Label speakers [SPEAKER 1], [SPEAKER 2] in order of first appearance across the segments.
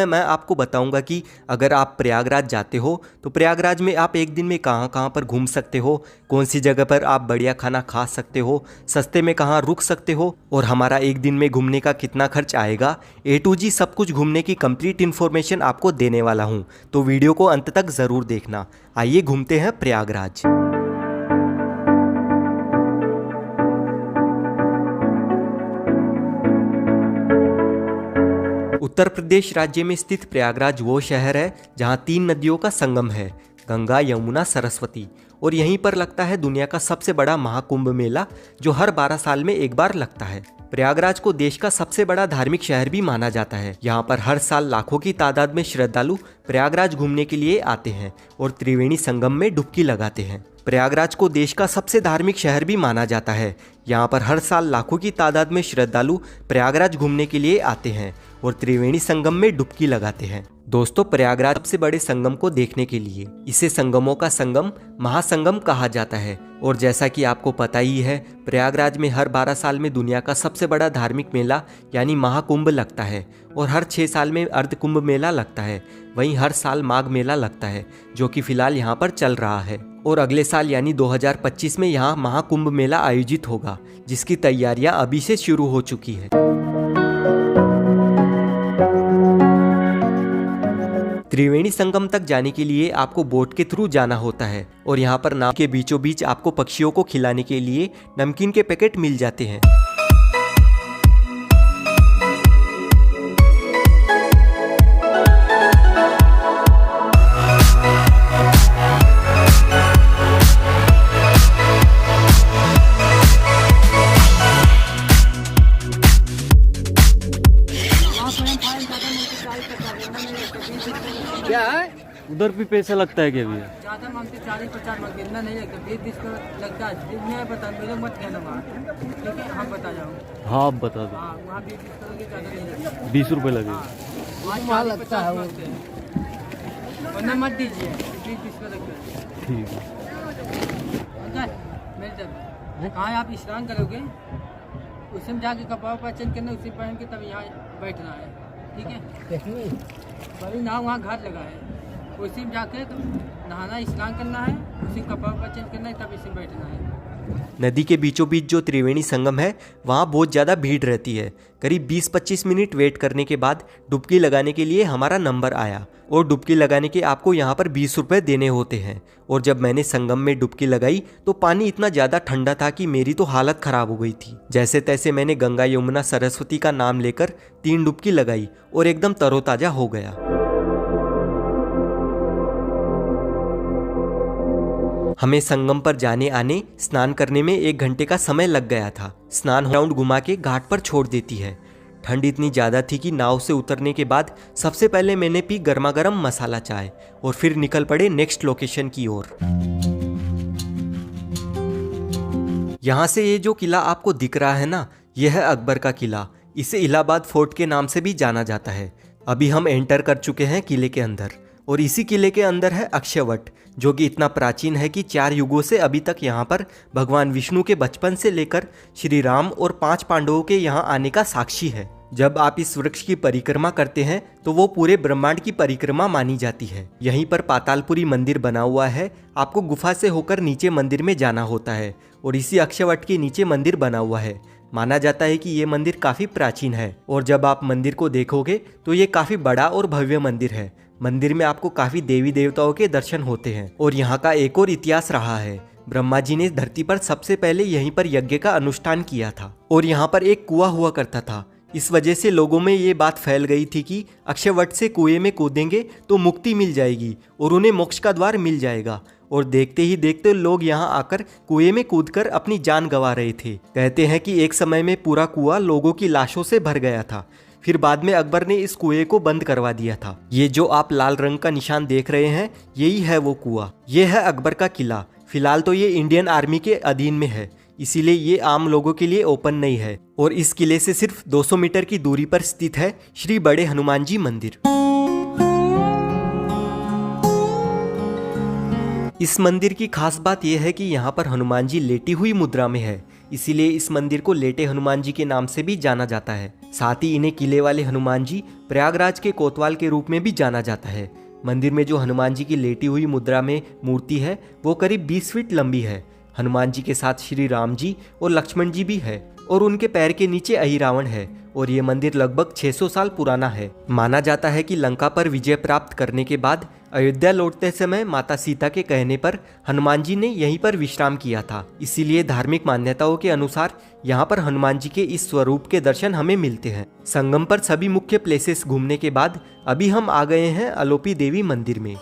[SPEAKER 1] मैं आपको बताऊंगा कि अगर आप प्रयागराज जाते हो तो प्रयागराज में आप एक दिन में कहाँ कहाँ पर घूम सकते हो, कौन सी जगह पर आप बढ़िया खाना खा सकते हो, सस्ते में कहाँ रुक सकते हो और हमारा एक दिन में घूमने का कितना खर्च आएगा। A to G सब कुछ घूमने की कंप्लीट इन्फॉर्मेशन आपको देने वाला हूँ, तो वीडियो को अंत तक ज़रूर देखना। आइए घूमते हैं प्रयागराज। उत्तर प्रदेश राज्य में स्थित प्रयागराज वो शहर है जहाँ 3 नदियों का संगम है, गंगा, यमुना, सरस्वती। और यहीं पर लगता है दुनिया का सबसे बड़ा महाकुंभ मेला, जो हर 12 साल में एक बार लगता है। प्रयागराज को देश का सबसे बड़ा धार्मिक शहर भी माना जाता है। यहाँ पर हर साल लाखों की तादाद में श्रद्धालु प्रयागराज घूमने के लिए आते हैं और त्रिवेणी संगम में डुबकी लगाते हैं। प्रयागराज को देश का सबसे धार्मिक शहर भी माना जाता है। यहाँ पर हर साल लाखों की तादाद में श्रद्धालु प्रयागराज घूमने के लिए आते हैं और त्रिवेणी संगम में डुबकी लगाते हैं। दोस्तों, प्रयागराज सबसे बड़े संगम को देखने के लिए इसे संगमों का संगम, महासंगम कहा जाता है। और जैसा कि आपको पता ही है, प्रयागराज में हर 12 साल में दुनिया का सबसे बड़ा धार्मिक मेला यानी महाकुंभ लगता है और हर 6 साल में अर्धकुंभ मेला लगता है। वहीं हर साल माघ मेला लगता है, जो कि फिलहाल यहाँ पर चल रहा है। और अगले साल यानी 2025 में यहाँ महाकुंभ मेला आयोजित होगा, जिसकी तैयारियां अभी से शुरू हो चुकी है। त्रिवेणी संगम तक जाने के लिए आपको बोट के थ्रू जाना होता है और यहाँ पर नाव के बीचों बीच आपको पक्षियों को खिलाने के लिए नमकीन के पैकेट मिल जाते हैं।
[SPEAKER 2] क्या है?
[SPEAKER 3] उधर भी पैसा लगता है क्या भैया?
[SPEAKER 2] ज्यादा मांगते 40-50 मांगते, इतना नहीं लगता, 20-30 का लगता है। मैं बता, मेरे मत कहना वहाँ, ठीक है? हम बता जाओ।
[SPEAKER 3] हाँ, आप बता दो।
[SPEAKER 2] हाँ, वहाँ 20-30 का लगे, ज्यादा नहीं लगता।
[SPEAKER 3] 20 रुपए लगे।
[SPEAKER 2] वहाँ लगता है, वरना मत दीजिए, 20-30 का लगता है।
[SPEAKER 3] ठीक है।
[SPEAKER 2] मेरे जब कहाँ आप स्नान करोगे, उसी में जाके कपड़ा वपड़ा चेंज करना, उसी पहन के तब यहाँ बैठना है, ठीक है? बड़ी नाव वहाँ घाट लगा है, उसी में जाके नहाना, स्नान करना है, उसी कपड़ा वपड़ा चेंज करना है, तब इसी में बैठना है।
[SPEAKER 1] नदी के बीचों बीच जो त्रिवेणी संगम है, वहाँ बहुत ज़्यादा भीड़ रहती है। करीब 20-25 मिनट वेट करने के बाद डुबकी लगाने के लिए हमारा नंबर आया और डुबकी लगाने के आपको यहाँ पर 20 रुपये देने होते हैं। और जब मैंने संगम में डुबकी लगाई तो पानी इतना ज़्यादा ठंडा था कि मेरी तो हालत ख़राब हो गई थी। जैसे तैसे मैंने गंगा, यमुना, सरस्वती का नाम लेकर 3 डुबकी लगाई और एकदम तरोताज़ा हो गया। हमें संगम पर जाने आने, स्नान करने में 1 घंटे का समय लग गया था। स्नान राउंड घुमा के घाट पर छोड़ देती है। ठंड इतनी ज़्यादा थी कि नाव से उतरने के बाद सबसे पहले मैंने पी गर्मा गर्म मसाला चाय और फिर निकल पड़े नेक्स्ट लोकेशन की ओर। यहाँ से ये जो किला आपको दिख रहा है ना, यह है अकबर का किला। इसे इलाहाबाद फोर्ट के नाम से भी जाना जाता है। अभी हम एंटर कर चुके हैं किले के अंदर और इसी किले के अंदर है अक्षयवट, जो कि इतना प्राचीन है कि 4 युगों से अभी तक यहाँ पर भगवान विष्णु के बचपन से लेकर श्री राम और 5 पांडवों के यहाँ आने का साक्षी है। जब आप इस वृक्ष की परिक्रमा करते हैं तो वो पूरे ब्रह्मांड की परिक्रमा मानी जाती है। यहीं पर पातालपुरी मंदिर बना हुआ है। आपको गुफा से होकर नीचे मंदिर में जाना होता है और इसी अक्षयवट के नीचे मंदिर बना हुआ है। माना जाता है कि ये मंदिर काफ़ी प्राचीन है और जब आप मंदिर को देखोगे तो ये काफ़ी बड़ा और भव्य मंदिर है। मंदिर में आपको काफ़ी देवी देवताओं के दर्शन होते हैं। और यहाँ का एक और इतिहास रहा है। ब्रह्मा जी ने धरती पर सबसे पहले यहीं पर यज्ञ का अनुष्ठान किया था और यहाँ पर एक कुआं हुआ करता था। इस वजह से लोगों में ये बात फैल गई थी कि अक्षयवट से कुएं में कूदेंगे तो मुक्ति मिल जाएगी और उन्हें मोक्ष का द्वार मिल जाएगा। और देखते ही देखते लोग यहाँ आकर कुएं में कूदकर अपनी जान गंवा रहे थे। कहते हैं कि एक समय में पूरा कुआं लोगों की लाशों से भर गया था। फिर बाद में अकबर ने इस कुएं को बंद करवा दिया था। ये जो आप लाल रंग का निशान देख रहे हैं, यही है वो कुआं। ये है अकबर का किला। फिलहाल तो ये इंडियन आर्मी के अधीन में है, इसीलिए ये आम लोगों के लिए ओपन नहीं है। और इस किले से सिर्फ 200 मीटर की दूरी पर स्थित है श्री बड़े हनुमान जी मंदिर। इस मंदिर की खास बात यह है कि यहाँ पर हनुमान जी लेटी हुई मुद्रा में है। इसीलिए इस मंदिर को लेटे हनुमान जी के नाम से भी जाना जाता है। साथ ही इन्हें किले वाले हनुमान जी, प्रयागराज के कोतवाल के रूप में भी जाना जाता है। मंदिर में जो हनुमान जी की लेटी हुई मुद्रा में मूर्ति है वो करीब 20 फीट लंबी है। हनुमान जी के साथ श्री राम जी और लक्ष्मण जी भी है और उनके पैर के नीचे अहिरावण है और ये मंदिर लगभग 600 साल पुराना है। माना जाता है कि लंका पर विजय प्राप्त करने के बाद अयोध्या लौटते समय माता सीता के कहने पर हनुमान जी ने यहीं पर विश्राम किया था। इसीलिए धार्मिक मान्यताओं के अनुसार यहाँ पर हनुमान जी के इस स्वरूप के दर्शन हमें मिलते हैं। संगम पर सभी मुख्य प्लेसेस घूमने के बाद अभी हम आ गए हैं अलोपी देवी मंदिर में।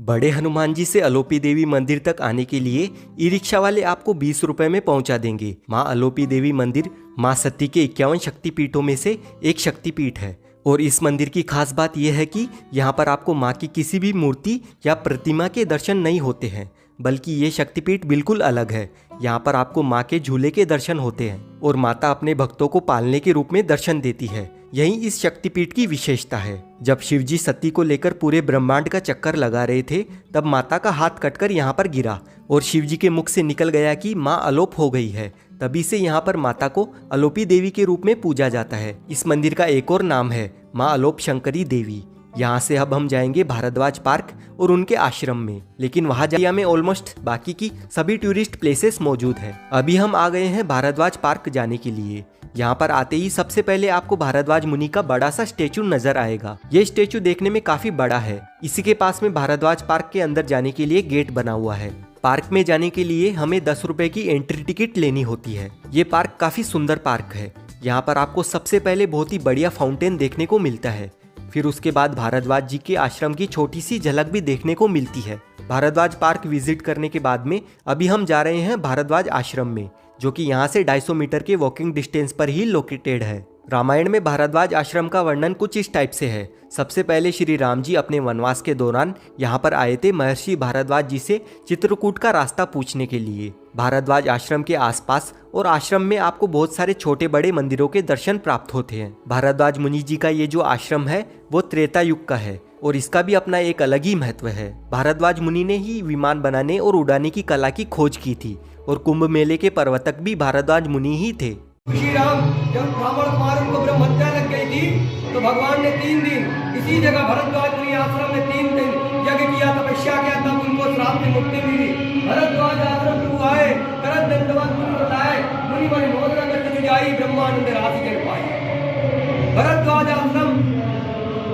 [SPEAKER 1] बड़े हनुमान जी से अलोपी देवी मंदिर तक आने के लिए ई रिक्शा वाले आपको 20 रुपए में पहुंचा देंगे। माँ अलोपी देवी मंदिर माँ सती के 51 शक्तिपीठों में से एक शक्तिपीठ है और इस मंदिर की खास बात यह है कि यहाँ पर आपको माँ की किसी भी मूर्ति या प्रतिमा के दर्शन नहीं होते हैं, बल्कि ये शक्तिपीठ बिल्कुल अलग है। यहाँ पर आपको माँ के झूले के दर्शन होते हैं और माता अपने भक्तों को पालने के रूप में दर्शन देती है। यही इस शक्तिपीठ की विशेषता है। जब शिवजी सती को लेकर पूरे ब्रह्मांड का चक्कर लगा रहे थे तब माता का हाथ कटकर यहाँ पर गिरा और शिवजी के मुख से निकल गया कि माँ अलोप हो गई है। तभी से यहाँ पर माता को अलोपी देवी के रूप में पूजा जाता है। इस मंदिर का एक और नाम है माँ अलोप शंकरी देवी। यहाँ से अब हम जाएंगे भारद्वाज पार्क और उनके आश्रम में, लेकिन वहाँ जाने में ऑलमोस्ट बाकी की सभी टूरिस्ट प्लेसेस मौजूद है। अभी हम आ गए हैं भारद्वाज पार्क जाने के लिए। यहाँ पर आते ही सबसे पहले आपको भारद्वाज मुनि का बड़ा सा स्टेचू नजर आएगा। ये स्टेचू देखने में काफी बड़ा है। इसी के पास में भारद्वाज पार्क के अंदर जाने के लिए गेट बना हुआ है। पार्क में जाने के लिए हमें 10 रुपए की एंट्री टिकट लेनी होती है। ये पार्क काफी सुंदर पार्क है। यहाँ पर आपको सबसे पहले बहुत ही बढ़िया फाउंटेन देखने को मिलता है। फिर उसके बाद भारद्वाज जी के आश्रम की छोटी सी झलक भी देखने को मिलती है। भारद्वाज पार्क विजिट करने के बाद में अभी हम जा रहे हैं भारद्वाज आश्रम में, जो कि यहाँ से 250 मीटर के वॉकिंग डिस्टेंस पर ही लोकेटेड है। रामायण में भारद्वाज आश्रम का वर्णन कुछ इस टाइप से है। सबसे पहले श्री राम जी अपने वनवास के दौरान यहाँ पर आए थे महर्षि भारद्वाज जी से चित्रकूट का रास्ता पूछने के लिए। भारद्वाज आश्रम के आसपास और आश्रम में आपको बहुत सारे छोटे बड़े मंदिरों के दर्शन प्राप्त होते हैं। भारद्वाज मुनि जी का ये जो आश्रम है वो त्रेता युग का है और इसका भी अपना एक अलग ही महत्व है। भारद्वाज मुनि ने ही विमान बनाने और उड़ाने की कला की खोज की थी और कुंभ मेले के प्रवर्तक भी भारद्वाज मुनि ही थे।
[SPEAKER 4] श्री राम जब ब्राह्मण कुमार उनको ब्रह्म हत्या लग गई थी तो भगवान ने 3 दिन इसी जगह भारद्वाज मुनि आश्रम में 3 दिन यज्ञ किया, तपस्या किया, तब उनको श्राप से मुक्ति मिली। भारद्वाज आश्रम प्रभु आए, करत दंडवत मुनि बताए, मुनि बड़े मोदरा करते जाई, ब्रह्मानंद राशि कर पाई। भारद्वाज आश्रम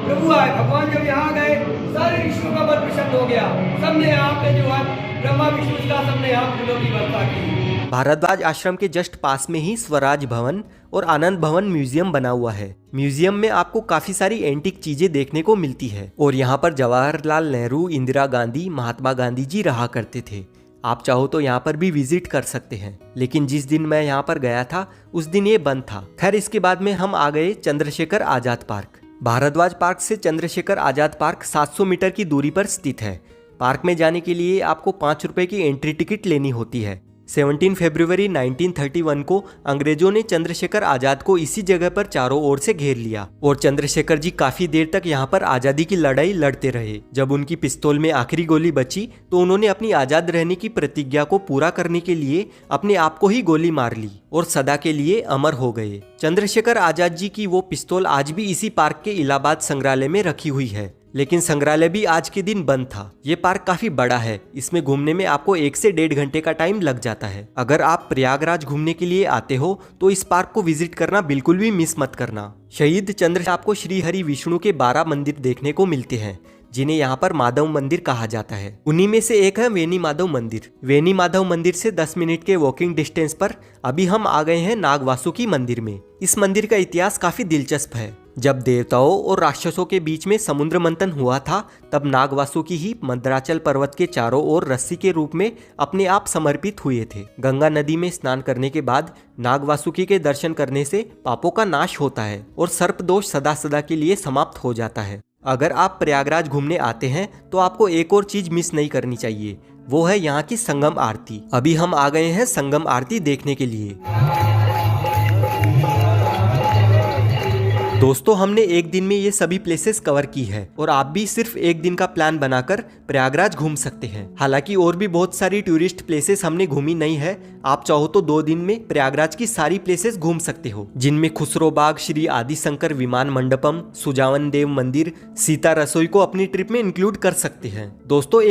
[SPEAKER 4] प्रभु आए, भगवान जब यहाँ गए सारे ऋषियों का मन प्रसन्न हो गया। सबने आपने जो है ब्रह्मा विष्णु का सबने आप फूलों की वर्षा की।
[SPEAKER 1] भारद्वाज आश्रम के जस्ट पास में ही स्वराज भवन और आनंद भवन म्यूजियम बना हुआ है। म्यूजियम में आपको काफी सारी एंटीक चीजें देखने को मिलती है और यहाँ पर जवाहरलाल नेहरू, इंदिरा गांधी, महात्मा गांधी जी रहा करते थे। आप चाहो तो यहाँ पर भी विजिट कर सकते हैं, लेकिन जिस दिन मैं यहाँ पर गया था उस दिन ये बंद था। खैर, इसके बाद में हम आ गए चंद्रशेखर आजाद पार्क। भारद्वाज पार्क से चंद्रशेखर आजाद पार्क 700 मीटर की दूरी पर स्थित है। पार्क में जाने के लिए आपको 5 रुपए की एंट्री टिकट लेनी होती है। 17 फरवरी 1931 को अंग्रेजों ने चंद्रशेखर आजाद को इसी जगह पर चारों ओर से घेर लिया और चंद्रशेखर जी काफी देर तक यहाँ पर आजादी की लड़ाई लड़ते रहे। जब उनकी पिस्तौल में आखिरी गोली बची तो उन्होंने अपनी आजाद रहने की प्रतिज्ञा को पूरा करने के लिए अपने आप को ही गोली मार ली और सदा के लिए अमर हो गए। चंद्रशेखर आजाद जी की वो पिस्तौल आज भी इसी पार्क के इलाहाबाद संग्रहालय में रखी हुई है, लेकिन संग्रहालय भी आज के दिन बंद था। ये पार्क काफी बड़ा है। इसमें घूमने में आपको 1 से 1.5 घंटे का टाइम लग जाता है। अगर आप प्रयागराज घूमने के लिए आते हो तो इस पार्क को विजिट करना बिल्कुल भी मिस मत करना। शहीद चंद्र आपको श्री हरि विष्णु के 12 मंदिर देखने को मिलते हैं, जिन्हें यहाँ पर माधव मंदिर कहा जाता है। उन्हीं में से एक है वेनी माधव मंदिर। वेनी माधव मंदिर से 10 मिनट के वॉकिंग डिस्टेंस पर अभी हम आ गए हैं नागवासुकी मंदिर में। इस मंदिर का इतिहास काफी दिलचस्प है। जब देवताओं और राक्षसों के बीच में समुद्र मंथन हुआ था तब नागवासुकी ही मंदराचल पर्वत के चारों ओर रस्सी के रूप में अपने आप समर्पित हुए थे। गंगा नदी में स्नान करने के बाद नागवासुकी के दर्शन करने से पापों का नाश होता है और सर्प दोष सदा सदा के लिए समाप्त हो जाता है। अगर आप प्रयागराज घूमने आते हैं तो आपको एक और चीज मिस नहीं करनी चाहिए, वो है यहाँ की संगम आरती। अभी हम आ गए हैं संगम आरती देखने के लिए। दोस्तों हमने एक दिन में ये सभी प्लेसेस कवर की है और आप भी सिर्फ एक दिन का प्लान बनाकर प्रयागराज घूम सकते हैं। हालांकि और भी बहुत सारी टूरिस्ट प्लेसेस हमने घूमी नहीं है। आप चाहो तो 2 दिन में प्रयागराज की सारी प्लेसेस घूम सकते हो, जिनमें खुसरो बाग, श्री आदि शंकर विमान मंडपम, सुजावन देव मंदिर, सीता रसोई को अपनी ट्रिप में इंक्लूड कर सकते हैं। दोस्तों